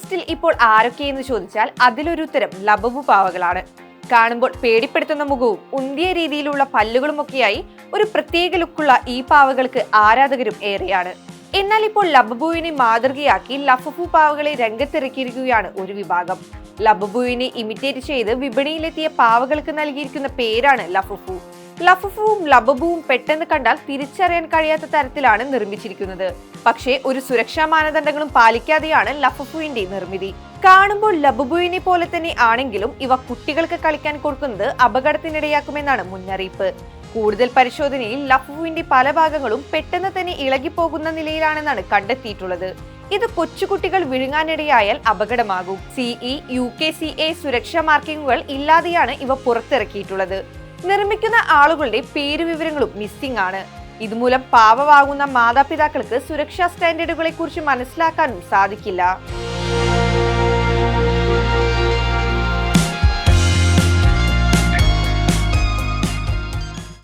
ലിസ്റ്റിൽ ഇപ്പോൾ ആരൊക്കെയെന്ന് ചോദിച്ചാൽ അതിലൊരു ഉത്തരം ലബബു പാവകളാണ്. കാണുമ്പോൾ പേടിപ്പെടുത്തുന്ന മുഖവും ഉന്തിയ രീതിയിലുള്ള പല്ലുകളുമൊക്കെയായി ഒരു പ്രത്യേക ലുക്കുള്ള ഈ പാവകൾക്ക് ആരാധകരും ഏറെയാണ്. എന്നാൽ ഇപ്പോൾ ലബബുവിനെ മാതൃകയാക്കി ലഫഫു പാവകളെ രംഗത്തിറക്കിയിരിക്കുകയാണ് ഒരു വിഭാഗം. ലബബുവിനെ ഇമിറ്റേറ്റ് ചെയ്ത് വിപണിയിലെത്തിയ പാവകൾക്ക് നൽകിയിരിക്കുന്ന പേരാണ് ലഫഫു. ലഫഫുവും ലബബുവും പെട്ടെന്ന് കണ്ടാൽ തിരിച്ചറിയാൻ കഴിയാത്ത തരത്തിലാണ് നിർമ്മിച്ചിരിക്കുന്നത്. പക്ഷേ ഒരു സുരക്ഷാ മാനദണ്ഡങ്ങളും പാലിക്കാതെയാണ് ലഫഫുവിന്റെ നിർമ്മിതി. കാണുമ്പോൾ ലബബുവിനെ പോലെ തന്നെ ആണെങ്കിലും ഇവ കുട്ടികൾക്ക് കളിക്കാൻ കൊടുക്കുന്നത് അപകടത്തിനിടയാക്കുമെന്നാണ് മുന്നറിയിപ്പ്. കൂടുതൽ പരിശോധനയിൽ ലഫഫുവിന്റെ പല ഭാഗങ്ങളും പെട്ടെന്ന് തന്നെ ഇളകിപ്പോകുന്ന നിലയിലാണെന്നാണ് കണ്ടെത്തിയിട്ടുള്ളത്. ഇത് കൊച്ചുകുട്ടികൾ വിഴുങ്ങാനിടയായാൽ അപകടമാകും. CE, UKCA സുരക്ഷാ മാർക്കിങ്ങുകൾ ഇല്ലാതെയാണ് ഇവ പുറത്തിറക്കിയിട്ടുള്ളത്. നിർമ്മിക്കുന്ന ആളുകളുടെ പേരുവിവരങ്ങളും മിസ്സിംഗ് ആണ്. ഇതുമൂലം പാവമാകുന്ന മാതാപിതാക്കൾക്ക് സുരക്ഷാ സ്റ്റാൻഡേർഡുകളെ കുറിച്ച് മനസ്സിലാക്കാനും സാധിക്കില്ല.